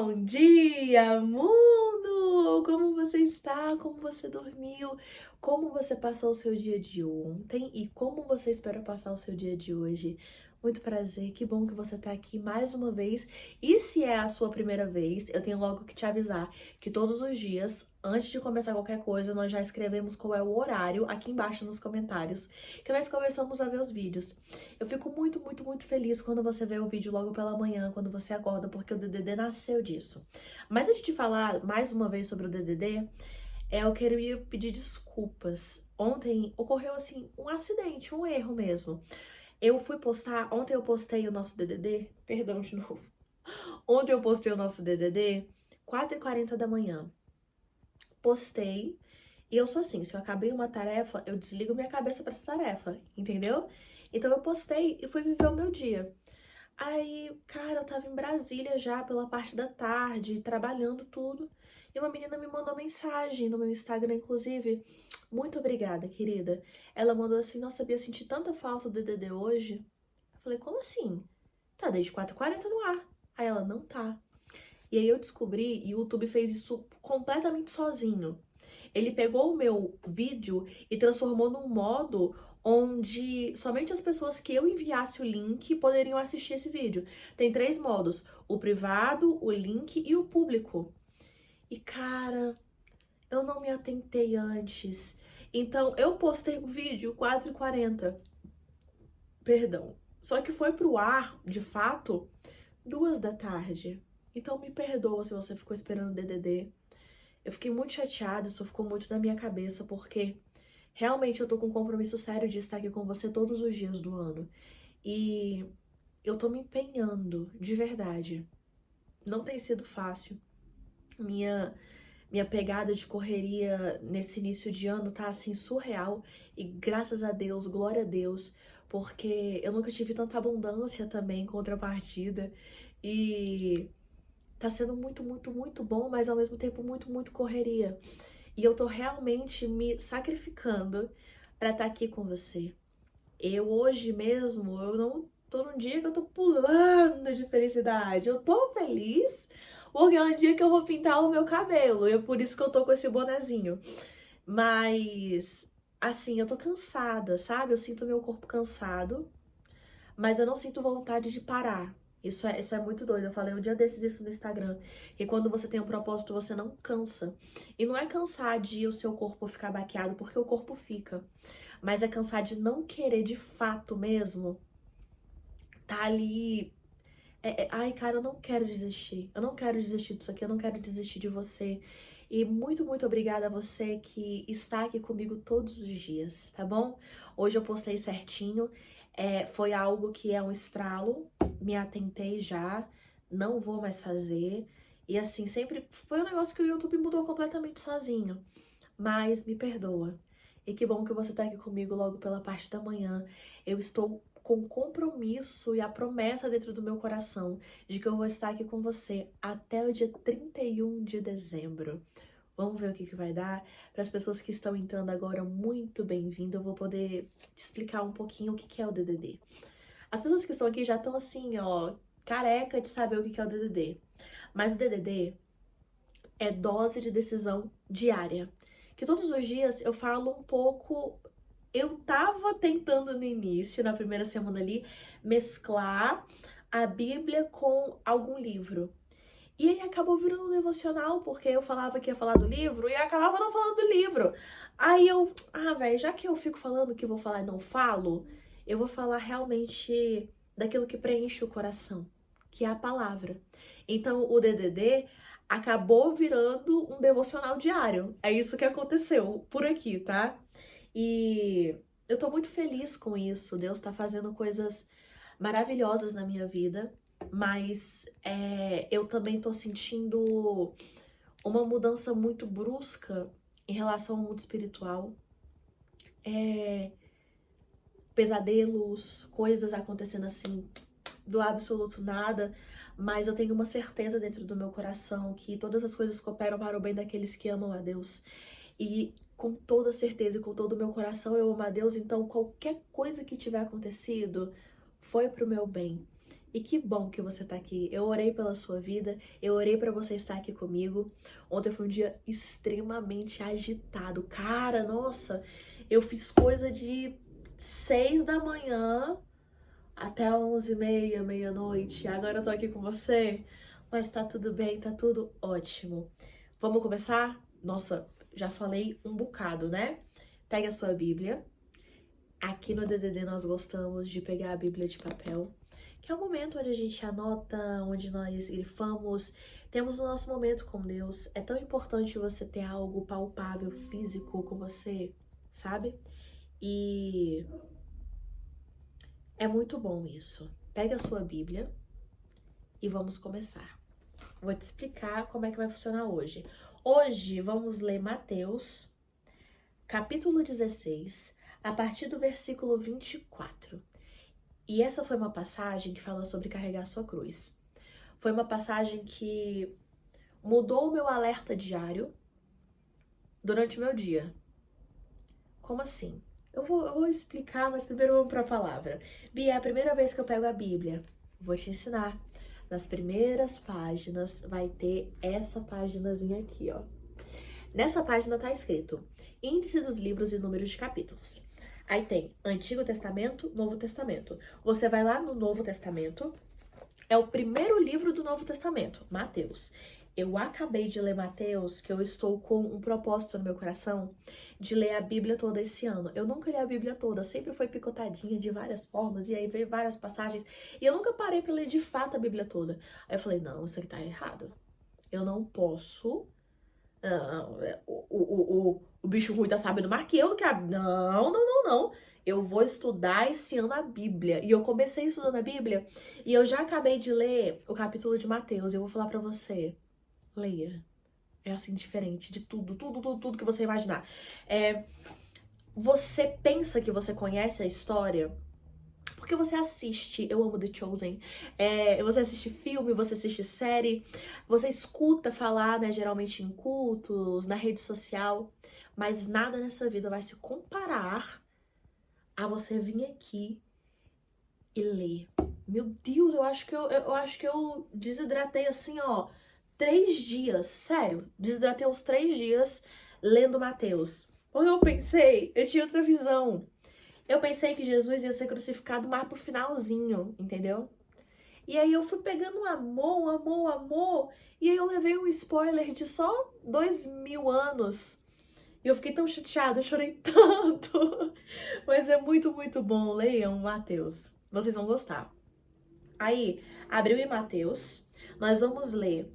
Bom dia, mundo! Como você está? Como você dormiu? Como você passou o seu dia de ontem? E como você espera passar o seu dia de hoje? Muito prazer, que bom que você está aqui mais uma vez. E se é a sua primeira vez, eu tenho logo que te avisar que todos os dias, antes de começar qualquer coisa, nós já escrevemos qual é o horário aqui embaixo nos comentários, que nós começamos a ver os vídeos. Eu fico muito feliz quando você vê o vídeo logo pela manhã, quando você acorda, porque o DDD nasceu disso. Mas antes de falar mais uma vez sobre o DDD, eu queria pedir desculpas. Ontem ocorreu, assim, um acidente, um erro mesmo. Ontem eu postei o nosso DDD, perdão de novo. Ontem eu postei o nosso DDD, 4h40 da manhã. Postei, e eu sou assim, se eu acabei uma tarefa, eu desligo minha cabeça pra essa tarefa, entendeu? Então eu postei e fui viver o meu dia. Aí, cara, eu tava em Brasília já pela parte da tarde, trabalhando tudo. E uma menina me mandou mensagem no meu Instagram, inclusive. Muito obrigada, querida. Ela mandou assim: nossa, Bia, senti tanta falta do DDD hoje. Eu falei: como assim? Tá desde 4h40 no ar. Aí ela: não tá. E aí eu descobri, e o YouTube fez isso completamente sozinho. Ele pegou o meu vídeo e transformou num modo onde somente as pessoas que eu enviasse o link poderiam assistir esse vídeo. Tem 3 modos: o privado, o link e o público. E cara, eu não me atentei antes. Então eu postei o vídeo 4h40. Perdão. Só que foi pro ar, de fato, 2 da tarde. Então me perdoa se você ficou esperando o DDD. Eu fiquei muito chateada, isso ficou muito na minha cabeça, porque realmente eu tô com um compromisso sério de estar aqui com você todos os dias do ano. E eu tô me empenhando, de verdade. Não tem sido fácil. Minha minha pegada de correria nesse início de ano tá assim surreal, e graças a Deus, glória a Deus, porque eu nunca tive tanta abundância também em contrapartida. E tá sendo muito bom, mas ao mesmo tempo muito correria. E eu tô realmente me sacrificando pra estar aqui com você. Eu hoje mesmo, eu não tô num dia que eu tô pulando de felicidade. Eu tô feliz porque é um dia que eu vou pintar o meu cabelo. E é por isso que eu tô com esse bonezinho. Mas, assim, eu tô cansada, sabe? Eu sinto meu corpo cansado, mas eu não sinto vontade de parar. Isso é muito doido. Eu falei um dia desses isso no Instagram. E quando você tem um propósito, você não cansa. E não é cansar de o seu corpo ficar baqueado, porque o corpo fica. Mas é cansar de não querer de fato mesmo. Tá ali. Ai, cara, eu não quero desistir. Eu não quero desistir disso aqui. Eu não quero desistir de você. E muito obrigada a você que está aqui comigo todos os dias, tá bom? Hoje eu postei certinho. Foi algo que é um estralo. Me atentei já. Não vou mais fazer. E assim, sempre foi um negócio que o YouTube mudou completamente sozinho. Mas me perdoa. E que bom que você tá aqui comigo logo pela parte da manhã. Eu estou com o compromisso e a promessa dentro do meu coração de que eu vou estar aqui com você até o dia 31 de dezembro. Vamos ver o que vai dar. Para as pessoas que estão entrando agora, muito bem-vindo. Eu vou poder te explicar um pouquinho o que é o DDD. As pessoas que estão aqui já estão assim, ó, careca de saber o que é o DDD. Mas o DDD é dose de decisão diária. Que todos os dias eu falo um pouco. Eu tava tentando no início, na primeira semana ali, mesclar a Bíblia com algum livro. E aí acabou virando um devocional, porque eu falava que ia falar do livro e acabava não falando do livro. Aí velho, já que eu fico falando que vou falar e não falo, eu vou falar realmente daquilo que preenche o coração, que é a palavra. Então o DDD acabou virando um devocional diário. É isso que aconteceu por aqui, tá? E eu tô muito feliz com isso. Deus tá fazendo coisas maravilhosas na minha vida, mas eu também tô sentindo uma mudança muito brusca em relação ao mundo espiritual. Pesadelos, coisas acontecendo assim, do absoluto nada, mas eu tenho uma certeza dentro do meu coração que todas as coisas cooperam para o bem daqueles que amam a Deus. E com toda certeza e com todo o meu coração eu amo a Deus, então qualquer coisa que tiver acontecido foi pro meu bem. E que bom que você tá aqui. Eu orei pela sua vida, eu orei pra você estar aqui comigo. Ontem foi um dia extremamente agitado. Cara, nossa, eu fiz coisa de 6 da manhã até 11h30, meia-noite. Agora eu tô aqui com você, mas tá tudo bem, tá tudo ótimo. Vamos começar? Nossa, já falei um bocado, né? Pega a sua Bíblia. Aqui no DDD nós gostamos de pegar a Bíblia de papel, que é o momento onde a gente anota, onde nós grifamos, temos o nosso momento com Deus. É tão importante você ter algo palpável, físico com você, sabe? E é muito bom isso. Pega a sua Bíblia e vamos começar. Vou te explicar como é que vai funcionar hoje. Hoje vamos ler Mateus, capítulo 16, a partir do versículo 24. E essa foi uma passagem que fala sobre carregar sua cruz. Foi uma passagem que mudou o meu alerta diário durante o meu dia. Como assim? Eu vou explicar, mas primeiro vamos para a palavra. Bia, é a primeira vez que eu pego a Bíblia. Vou te ensinar. Nas primeiras páginas vai ter essa paginazinha aqui, ó. Nessa página tá escrito Índice dos livros e números de capítulos. Aí tem Antigo Testamento, Novo Testamento. Você vai lá no Novo Testamento, é o primeiro livro do Novo Testamento, Mateus. Eu acabei de ler Mateus, que eu estou com um propósito no meu coração de ler a Bíblia toda esse ano. Eu nunca li a Bíblia toda, sempre foi picotadinha de várias formas, e aí veio várias passagens, e eu nunca parei para ler de fato a Bíblia toda. Aí eu falei, não, isso aqui tá errado. Eu não posso... o bicho ruim tá sabendo mais que eu do que a... Não. Eu vou estudar esse ano a Bíblia. E eu comecei estudando a Bíblia e eu já acabei de ler o capítulo de Mateus. E eu vou falar pra você, leia. É assim, diferente de tudo que você imaginar. Você pensa que você conhece a história porque você assiste, eu amo The Chosen, você assiste filme, você assiste série, você escuta falar, né, geralmente em cultos, na rede social, mas nada nessa vida vai se comparar a você vir aqui e ler. Meu Deus, eu acho que eu desidratei assim, ó, 3 dias, sério, desidratei uns 3 dias lendo Mateus. Porque eu tinha outra visão. Eu pensei que Jesus ia ser crucificado mais pro finalzinho, entendeu? E aí eu fui pegando um amor, e aí eu levei um spoiler de só 2000 anos. E eu fiquei tão chateada, eu chorei tanto. Mas é muito bom, leiam Mateus. Vocês vão gostar. Aí, abriu em Mateus, nós vamos ler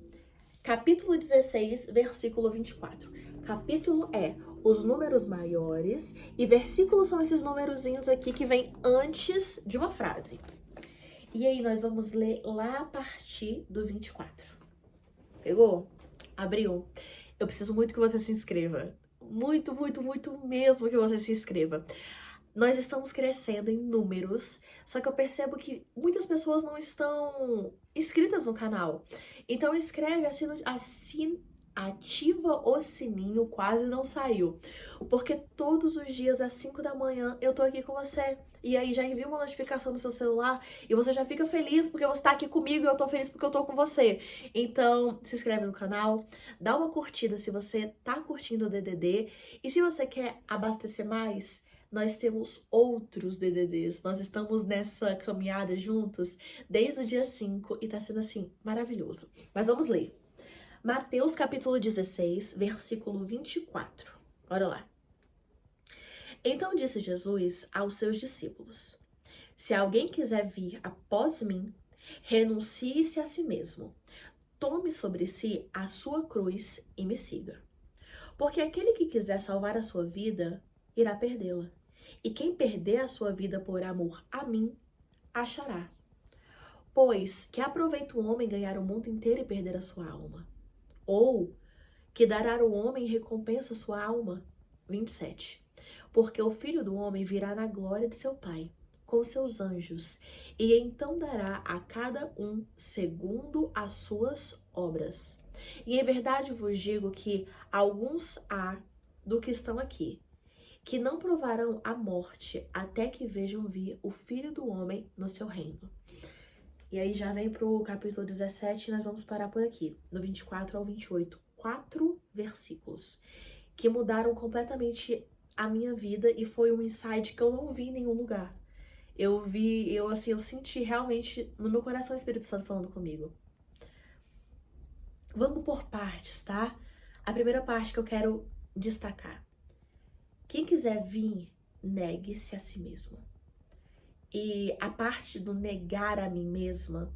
capítulo 16, versículo 24. Capítulo é os números maiores e versículos são esses numerozinhos aqui que vem antes de uma frase. E aí nós vamos ler lá a partir do 24. Pegou? Abriu? Eu preciso muito que você se inscreva. Muito mesmo que você se inscreva. Nós estamos crescendo em números, só que eu percebo que muitas pessoas não estão inscritas no canal. Então escreve, ativa o sininho, quase não saiu. Porque todos os dias às 5 da manhã eu tô aqui com você. E aí já envia uma notificação no seu celular e você já fica feliz porque você tá aqui comigo e eu tô feliz porque eu tô com você. Então, se inscreve no canal, dá uma curtida se você tá curtindo o DDD. E se você quer abastecer mais, nós temos outros DDDs. Nós estamos nessa caminhada juntos desde o dia 5 e tá sendo assim, maravilhoso. Mas vamos ler. Mateus capítulo 16, versículo 24. Olha lá. Então disse Jesus aos seus discípulos: Se alguém quiser vir após mim, renuncie-se a si mesmo. Tome sobre si a sua cruz e me siga. Porque aquele que quiser salvar a sua vida, irá perdê-la. E quem perder a sua vida por amor a mim, achará. Pois que aproveita o homem ganhar o mundo inteiro e perder a sua alma? Ou que dará o homem recompensa a sua alma? 27. Porque o Filho do Homem virá na glória de seu Pai, com seus anjos, e então dará a cada um segundo as suas obras. E em verdade vos digo que alguns há do que estão aqui, que não provarão a morte até que vejam vir o Filho do Homem no seu reino. E aí já vem pro capítulo 17 e nós vamos parar por aqui, do 24 ao 28. 4 versículos que mudaram completamente a minha vida e foi um insight que eu não vi em nenhum lugar. Eu senti realmente no meu coração o Espírito Santo falando comigo. Vamos por partes, tá? A primeira parte que eu quero destacar. Quem quiser vir, negue-se a si mesmo. E a parte do negar a mim mesma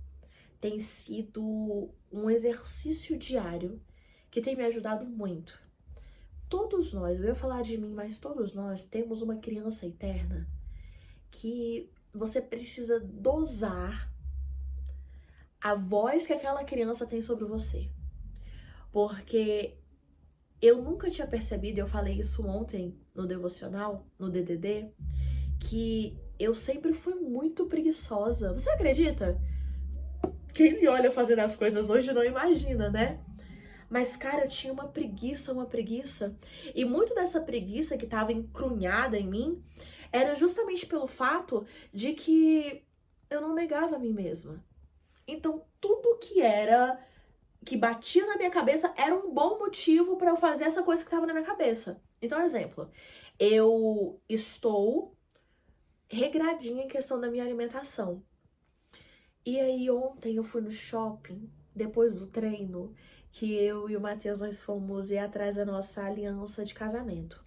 tem sido um exercício diário que tem me ajudado muito. Todos nós, eu ia falar de mim, mas todos nós temos uma criança interna que você precisa dosar a voz que aquela criança tem sobre você. Porque eu nunca tinha percebido, eu falei isso ontem no devocional, no DDD, que eu sempre fui muito preguiçosa. Você acredita? Quem me olha fazendo as coisas hoje não imagina, né? Mas, cara, eu tinha uma preguiça. E muito dessa preguiça que tava encrunhada em mim era justamente pelo fato de que eu não negava a mim mesma. Então, tudo que batia na minha cabeça era um bom motivo para eu fazer essa coisa que tava na minha cabeça. Então, exemplo, eu estou regradinha em questão da minha alimentação. E aí ontem eu fui no shopping, depois do treino, que eu e o Matheus nós fomos ir atrás da nossa aliança de casamento.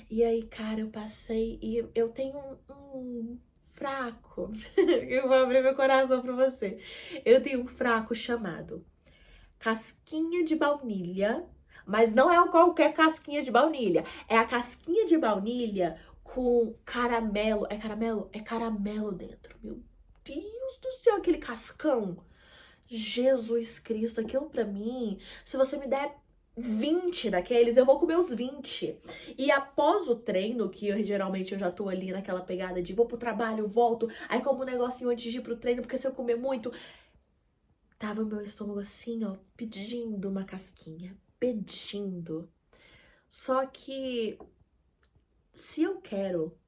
E aí, cara, eu passei e eu tenho um fraco. Eu vou abrir meu coração pra você. Eu tenho um fraco chamado casquinha de baunilha, mas não é qualquer casquinha de baunilha. É a casquinha de baunilha com caramelo. É caramelo? É caramelo dentro. Meu Deus do céu, aquele cascão. Jesus Cristo, aquilo pra mim, se você me der 20 daqueles, eu vou comer os 20. E após o treino, que geralmente eu já tô ali naquela pegada de vou pro trabalho, volto, aí como um negocinho antes de ir pro treino, porque se eu comer muito, tava o meu estômago assim, ó, pedindo uma casquinha, pedindo. Só que se eu quero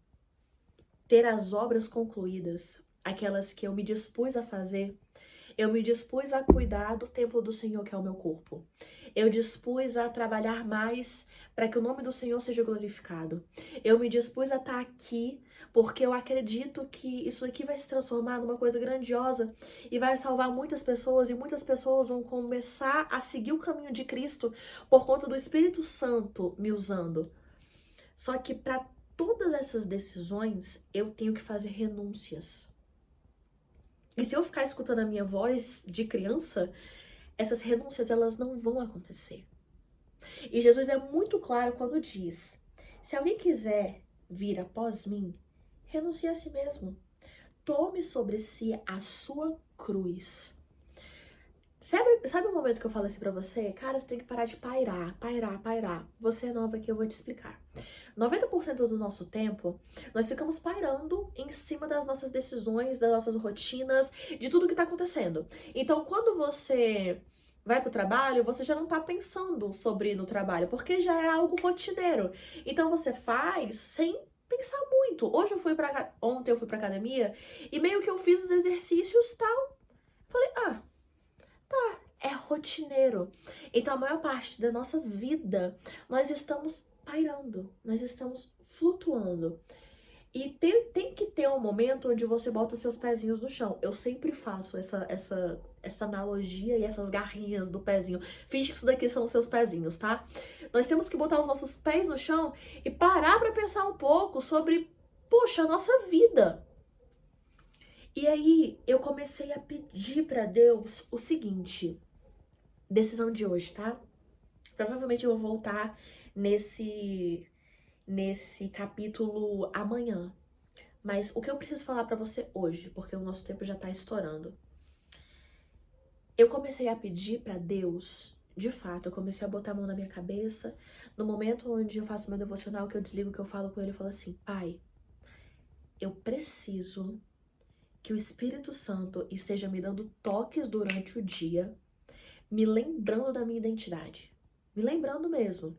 ter as obras concluídas, aquelas que eu me dispus a fazer, eu me dispus a cuidar do templo do Senhor, que é o meu corpo. Eu dispus a trabalhar mais para que o nome do Senhor seja glorificado. Eu me dispus a estar aqui porque eu acredito que isso aqui vai se transformar numa coisa grandiosa e vai salvar muitas pessoas e muitas pessoas vão começar a seguir o caminho de Cristo por conta do Espírito Santo me usando. Só que para todas essas decisões eu tenho que fazer renúncias. E se eu ficar escutando a minha voz de criança, essas renúncias elas não vão acontecer. E Jesus é muito claro quando diz: se alguém quiser vir após mim, renuncie a si mesmo. Tome sobre si a sua cruz. Sabe o momento que eu falo assim pra você? Cara, você tem que parar de pairar. Você é nova aqui, eu vou te explicar. 90% do nosso tempo, nós ficamos pairando em cima das nossas decisões, das nossas rotinas, de tudo que tá acontecendo. Então, quando você vai pro trabalho, você já não tá pensando sobre ir no trabalho, porque já é algo rotineiro. Então, você faz sem pensar muito. Ontem eu fui pra academia e meio que eu fiz os exercícios e tal. Falei, é rotineiro. Então, a maior parte da nossa vida, nós estamos pairando, nós estamos flutuando. E tem que ter um momento onde você bota os seus pezinhos no chão. Eu sempre faço essa analogia e essas garrinhas do pezinho. Finge que isso daqui são os seus pezinhos, tá? Nós temos que botar os nossos pés no chão e parar pra pensar um pouco sobre, poxa, a nossa vida. E aí, eu comecei a pedir pra Deus o seguinte: decisão de hoje, tá? Provavelmente eu vou voltar nesse capítulo amanhã. Mas o que eu preciso falar pra você hoje, porque o nosso tempo já tá estourando. Eu comecei a pedir pra Deus, de fato, eu comecei a botar a mão na minha cabeça, no momento onde eu faço meu devocional, que eu desligo, que eu falo com ele, eu falo assim: Pai, eu preciso que o Espírito Santo esteja me dando toques durante o dia, me lembrando da minha identidade. Me lembrando mesmo.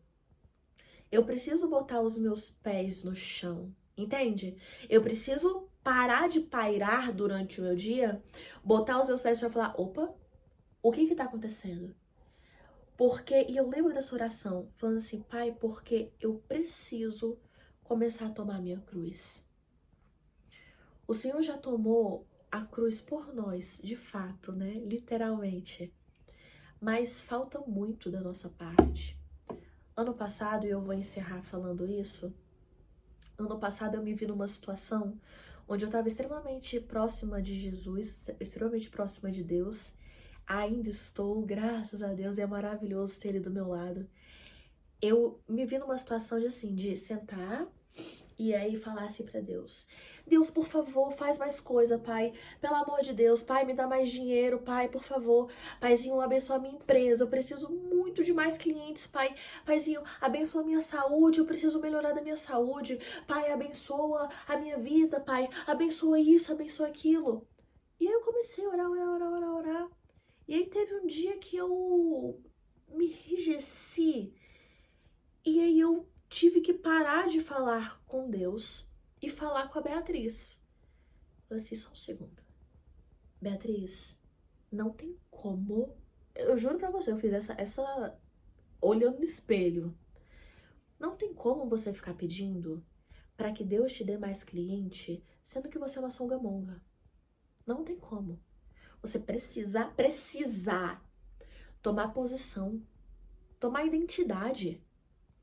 Eu preciso botar os meus pés no chão, entende? Eu preciso parar de pairar durante o meu dia, botar os meus pés pra falar, opa, o que tá acontecendo? E eu lembro dessa oração, falando assim, Pai, porque eu preciso começar a tomar a minha cruz. O Senhor já tomou a cruz por nós, de fato, né? Literalmente. Mas falta muito da nossa parte. Ano passado, e eu vou encerrar falando isso, ano passado eu me vi numa situação onde eu estava extremamente próxima de Jesus, extremamente próxima de Deus. Ainda estou, graças a Deus, e é maravilhoso ter ele do meu lado. Eu me vi numa situação de assim, de sentar e aí falar assim pra Deus, Deus, por favor, faz mais coisa, Pai, pelo amor de Deus, Pai, me dá mais dinheiro, Pai, por favor, Paizinho, abençoa a minha empresa, eu preciso muito de mais clientes, Pai, Paizinho, abençoa a minha saúde, eu preciso melhorar da minha saúde, Pai, abençoa a minha vida, Pai, abençoa isso, abençoa aquilo. E aí eu comecei a orar. E aí teve um dia que eu me enrijeci, e aí eu tive que parar de falar com Deus e falar com a Beatriz. Falei assim, só um segundo. Beatriz, não tem como. Eu juro pra você, eu fiz essa olhando no espelho. Não tem como você ficar pedindo pra que Deus te dê mais cliente, sendo que você é uma songamonga. Não tem como. Você precisa tomar posição, tomar identidade.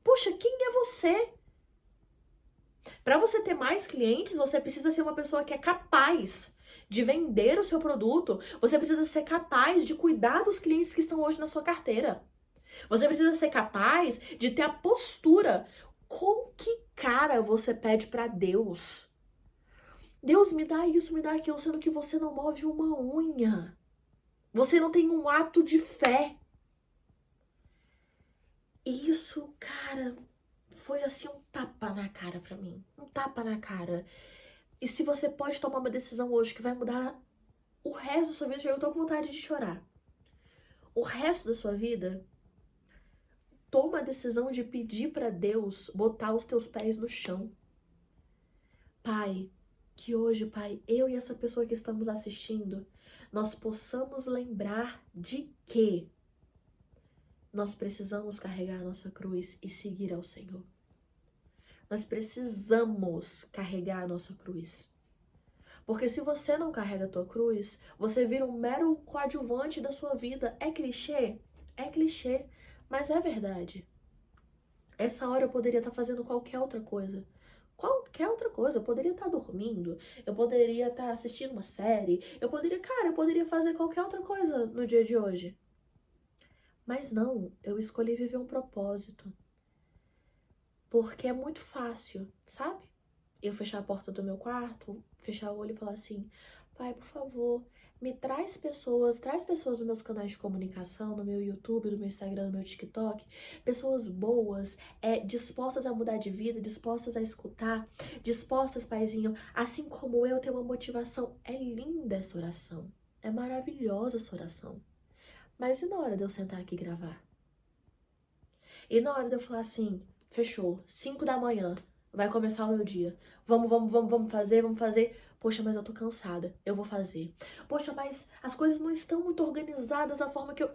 Poxa, quem é você? Para você ter mais clientes, você precisa ser uma pessoa que é capaz de vender o seu produto. Você precisa ser capaz de cuidar dos clientes que estão hoje na sua carteira. Você precisa ser capaz de ter a postura. Com que cara você pede para Deus? Deus, me dá isso, me dá aquilo, sendo que você não move uma unha. Você não tem um ato de fé. Isso, cara, foi assim um tapa na cara pra mim. Um tapa na cara. E se você pode tomar uma decisão hoje que vai mudar o resto da sua vida, eu tô com vontade de chorar. O resto da sua vida, toma a decisão de pedir pra Deus botar os teus pés no chão. Pai, que hoje, Pai, eu e essa pessoa que estamos assistindo, nós possamos lembrar de que nós precisamos carregar a nossa cruz e seguir ao Senhor. Nós precisamos carregar a nossa cruz. Porque se você não carrega a tua cruz, você vira um mero coadjuvante da sua vida. É clichê? É clichê, mas é verdade. Essa hora eu poderia estar fazendo qualquer outra coisa. Qualquer outra coisa. Eu poderia estar dormindo, eu poderia estar assistindo uma série, eu poderia fazer qualquer outra coisa no dia de hoje. Mas não, eu escolhi viver um propósito. Porque é muito fácil, sabe? Eu fechar a porta do meu quarto, fechar o olho e falar assim, Pai, por favor, me traz pessoas nos meus canais de comunicação, no meu YouTube, no meu Instagram, no meu TikTok, pessoas boas, dispostas a mudar de vida, dispostas a escutar, dispostas, Paizinho, assim como eu, ter uma motivação. É linda essa oração, é maravilhosa essa oração. Mas e na hora de eu sentar aqui e gravar? E na hora de eu falar assim, fechou, 5 da manhã, vai começar o meu dia. Vamos fazer. Poxa, mas eu tô cansada, eu vou fazer. Poxa, mas as coisas não estão muito organizadas da forma que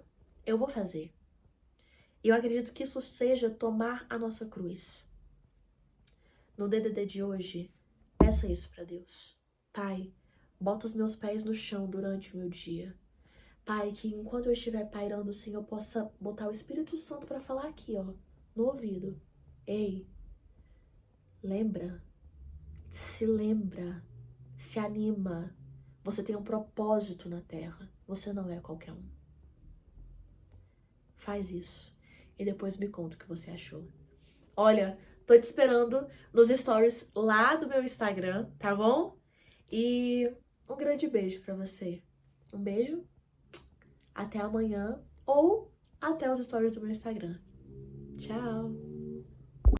eu vou fazer. E eu acredito que isso seja tomar a nossa cruz. No DDD de hoje, peça isso pra Deus. Pai, bota os meus pés no chão durante o meu dia. Pai, que enquanto eu estiver pairando, Senhor, eu possa botar o Espírito Santo pra falar aqui, ó, no ouvido. Ei, lembra, se anima. Você tem um propósito na Terra. Você não é qualquer um. Faz isso e depois me conta o que você achou. Olha, tô te esperando nos stories lá do meu Instagram, tá bom? E um grande beijo pra você. Um beijo, até amanhã ou até os stories do meu Instagram. Tchau!